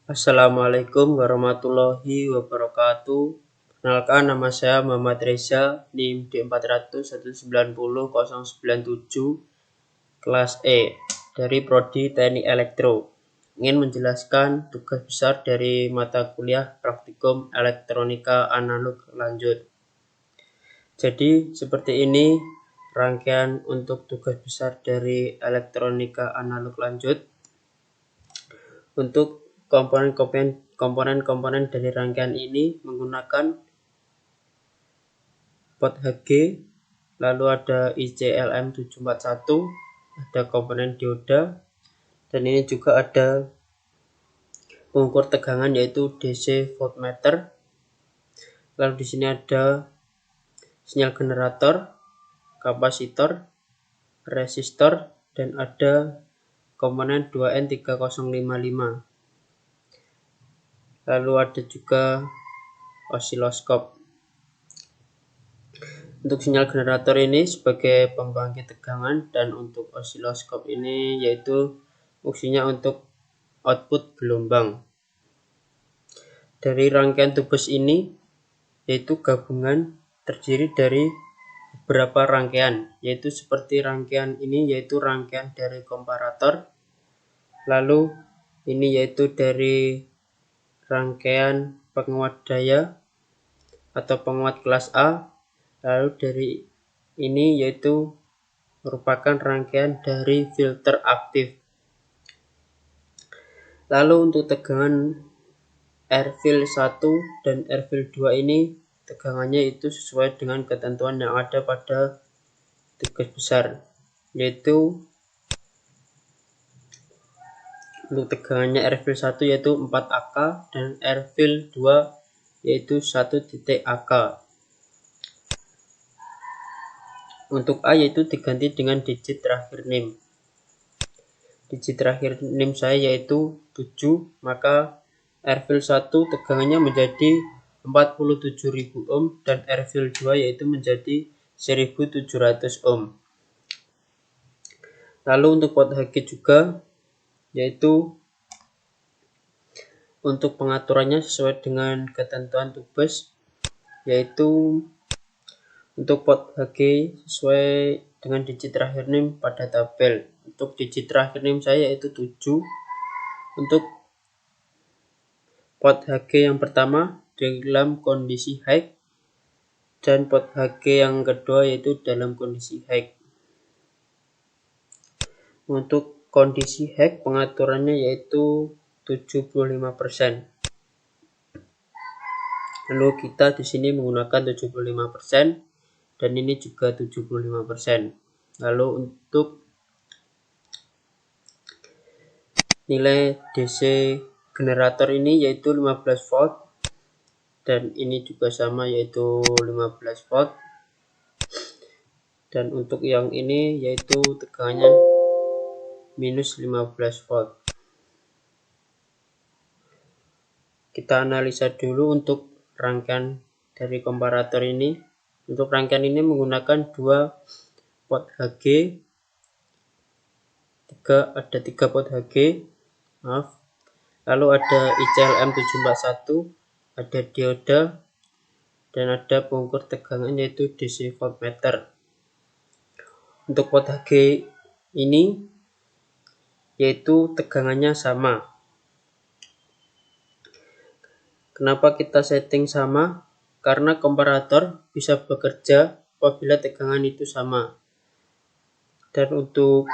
Assalamualaikum warahmatullahi wabarakatuh. Perkenalkan, nama saya Muhammad Reza, NIM D400190097, kelas E, dari Prodi Teknik Elektro. Ingin menjelaskan tugas besar dari mata kuliah Praktikum Elektronika Analog Lanjut. Jadi seperti ini rangkaian untuk tugas besar dari Elektronika Analog Lanjut. Untuk komponen-komponen dari rangkaian ini menggunakan pot Hg, lalu ada ICLM741, ada komponen dioda, dan ini juga ada pengukur tegangan yaitu DC voltmeter. Lalu di sini ada sinyal generator, kapasitor, resistor, dan ada komponen 2N3055. Lalu ada juga osiloskop. Untuk sinyal generator ini sebagai pembangkit tegangan, dan untuk osiloskop ini yaitu fungsinya untuk output gelombang. Dari rangkaian tugas ini yaitu gabungan terdiri dari beberapa rangkaian, yaitu seperti rangkaian ini yaitu rangkaian dari komparator, lalu ini yaitu dari rangkaian penguat daya atau penguat kelas A, lalu dari ini yaitu merupakan rangkaian dari filter aktif. Lalu untuk tegangan airfill 1 dan airfill 2 ini tegangannya itu sesuai dengan ketentuan yang ada pada tugas besar, yaitu untuk tegangannya airfill 1 yaitu 4 AK dan airfill 2 yaitu 1 AK. Untuk A yaitu diganti dengan digit terakhir NIM. Digit terakhir NIM saya yaitu 7, maka airfill 1 tegangannya menjadi 47.000 ohm dan airfill 2 yaitu menjadi 1.700 ohm. Lalu untuk pot Hg juga yaitu untuk pengaturannya sesuai dengan ketentuan tugas, yaitu untuk pot Hg sesuai dengan digit terakhir NIM pada tabel. Untuk digit terakhir NIM saya yaitu 7. Untuk pot Hg yang pertama dalam kondisi high dan pot Hg yang kedua yaitu dalam kondisi high. Untuk kondisi high pengaturannya yaitu 75%. Lalu kita di sini menggunakan 75% dan ini juga 75%. Lalu untuk nilai DC generator ini yaitu 15 volt dan ini juga sama yaitu 15 volt. Dan untuk yang ini yaitu tegangannya minus 15 volt. Kita analisa dulu untuk rangkaian dari komparator ini. Untuk rangkaian ini menggunakan 2 pot Hg, ada 3 pot Hg, lalu ada ICLM741, ada dioda, dan ada pengukur tegangan yaitu DC voltmeter. Untuk pot Hg ini yaitu tegangannya sama. Kenapa kita setting sama? Karena komparator bisa bekerja apabila tegangan itu sama. Dan untuk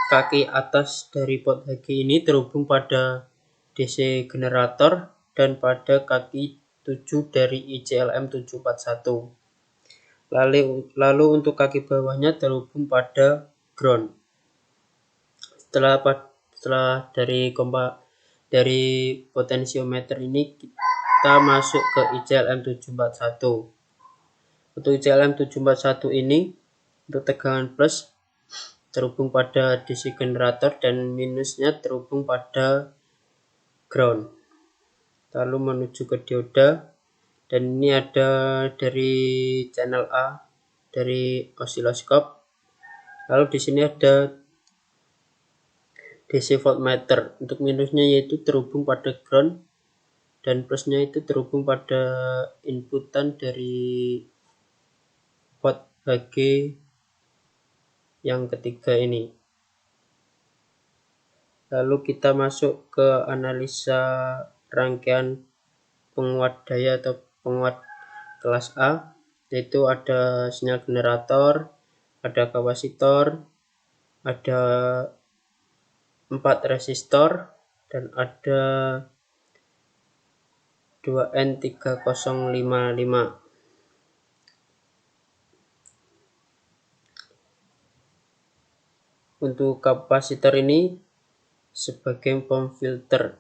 kaki atas dari pot Hg ini terhubung pada DC generator dan pada kaki 7 dari ICLM741. Lalu untuk kaki bawahnya terhubung pada ground. Setelah dari potensiometer ini kita masuk ke ICLM741. Untuk ICLM741 ini untuk tegangan plus terhubung pada DC generator dan minusnya terhubung pada ground. Lalu menuju ke dioda, dan ini ada dari channel A dari osiloskop. Lalu di sini ada DC voltmeter. Untuk minusnya yaitu terhubung pada ground, dan plusnya itu terhubung pada inputan dari port HG yang ketiga ini. Lalu kita masuk ke analisa rangkaian penguat daya atau penguat kelas A, yaitu ada sinyal generator, ada kapasitor, ada 4 resistor, dan ada 2N3055. Untuk kapasitor ini sebagai pemfilter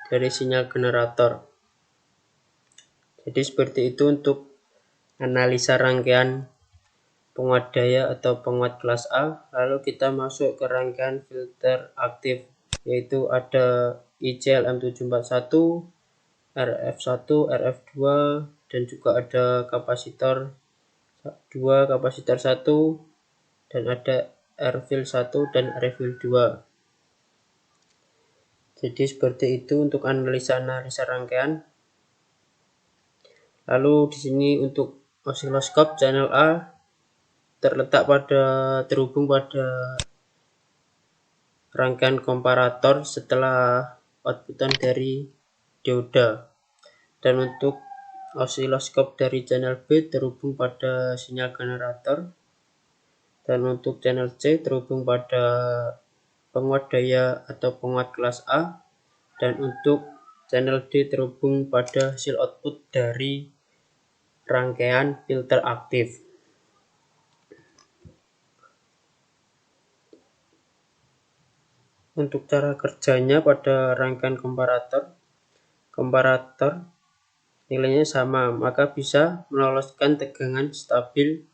dari sinyal generator. Jadi seperti itu untuk analisa rangkaian penguat daya atau penguat kelas A. Lalu kita masuk ke rangkaian filter aktif, yaitu ada IC-LM741, RF1, RF2, dan juga ada kapasitor 2, kapasitor 1, dan ada RFIL 1 dan RFIL 2. Jadi seperti itu untuk analisa rangkaian. Lalu di sini untuk osiloskop channel A terhubung pada rangkaian komparator setelah outputan dari dioda. Dan untuk osiloskop dari channel B terhubung pada sinyal generator. Dan untuk channel C terhubung pada penguat daya atau penguat kelas A. Dan untuk channel D terhubung pada hasil output dari rangkaian filter aktif. Untuk cara kerjanya pada rangkaian komparator nilainya sama, maka bisa meloloskan tegangan stabil.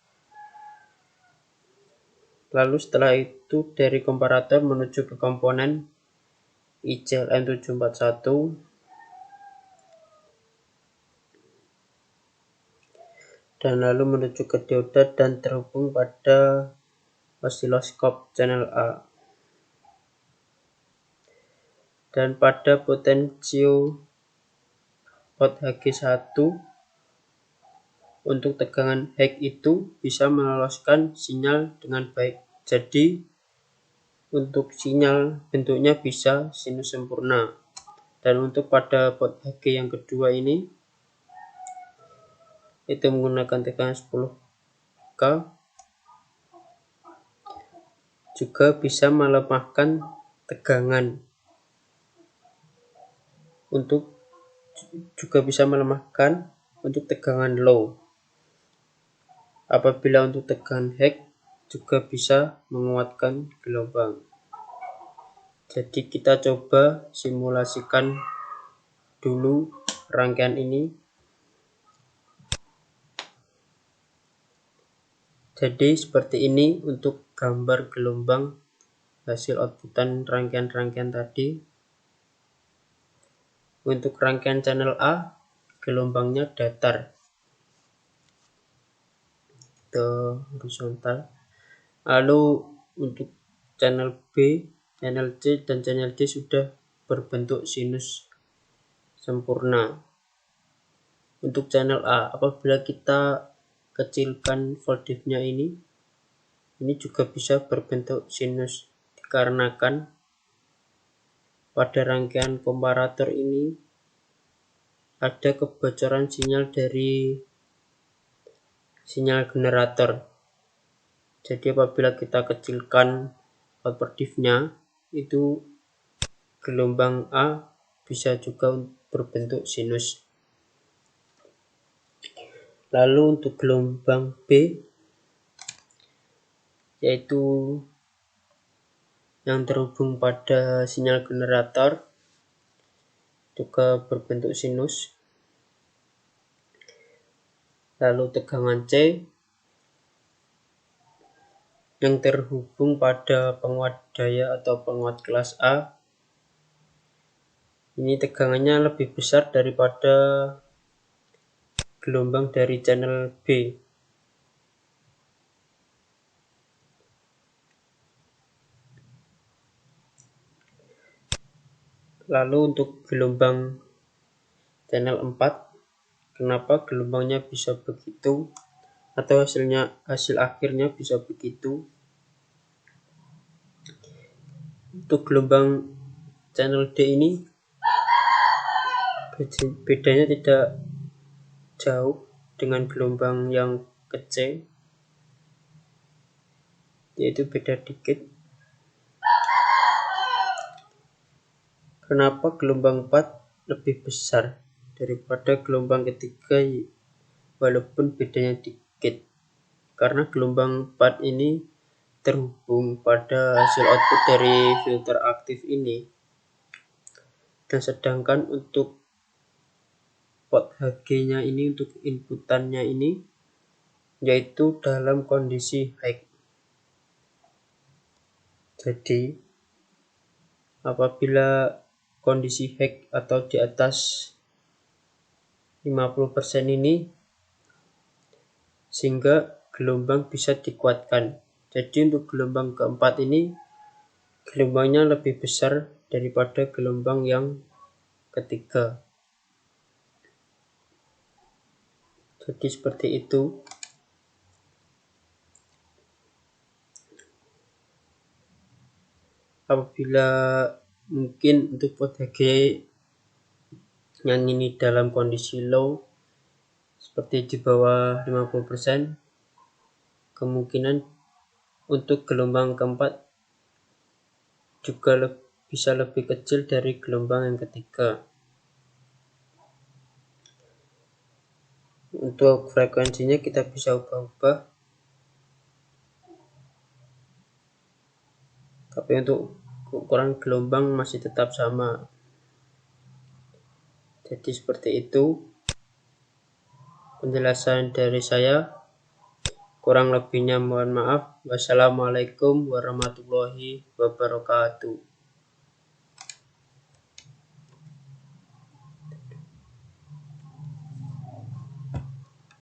Lalu setelah itu dari komparator menuju ke komponen IC-LM741, dan lalu menuju ke dioda dan terhubung pada osiloskop channel A. Dan pada potensio out HG1 untuk tegangan HG itu bisa meloloskan sinyal dengan baik. Jadi untuk sinyal bentuknya bisa sinus sempurna. Dan untuk pada pot HG yang kedua ini itu menggunakan tegangan 10K, juga bisa melemahkan tegangan untuk tegangan low. Apabila untuk tegangan HG juga bisa menguatkan gelombang. Jadi kita coba simulasikan dulu rangkaian ini. Jadi seperti ini untuk gambar gelombang hasil outputan rangkaian-rangkaian tadi. Untuk rangkaian channel A, gelombangnya datar ke horizontal. Lalu untuk channel B, channel C, dan channel D sudah berbentuk sinus sempurna. Untuk channel A, apabila kita kecilkan voltage-nya ini juga bisa berbentuk sinus, dikarenakan pada rangkaian komparator ini ada kebocoran sinyal dari sinyal generator. Jadi apabila kita kecilkan output diff-nya, itu gelombang A bisa juga berbentuk sinus. Lalu untuk gelombang B, yaitu yang terhubung pada sinyal generator, juga berbentuk sinus. Lalu tegangan C yang terhubung pada penguat daya atau penguat kelas A, ini tegangannya lebih besar daripada gelombang dari channel B. Lalu untuk gelombang channel 4, kenapa gelombangnya bisa begitu atau hasil akhirnya bisa begitu? Untuk gelombang channel D ini bedanya tidak jauh dengan gelombang yang ke C, yaitu beda dikit. Kenapa gelombang 4 lebih besar daripada gelombang ketiga walaupun bedanya dikit? Karena gelombang 4 ini terhubung pada hasil output dari filter aktif ini, dan sedangkan untuk port HG nya ini, untuk inputannya ini, yaitu dalam kondisi high. Jadi apabila kondisi high atau di atas 50% ini, sehingga gelombang bisa dikuatkan. Jadi untuk gelombang keempat ini, gelombangnya lebih besar daripada gelombang yang ketiga. Jadi seperti itu. Apabila mungkin untuk port HG yang ini dalam kondisi low, seperti di bawah 50%, kemungkinan untuk gelombang keempat juga bisa lebih kecil dari gelombang yang ketiga. Untuk frekuensinya kita bisa ubah-ubah, tapi untuk ukuran gelombang masih tetap sama. Jadi seperti itu penjelasan dari saya. Kurang lebihnya mohon maaf. Wassalamualaikum warahmatullahi wabarakatuh.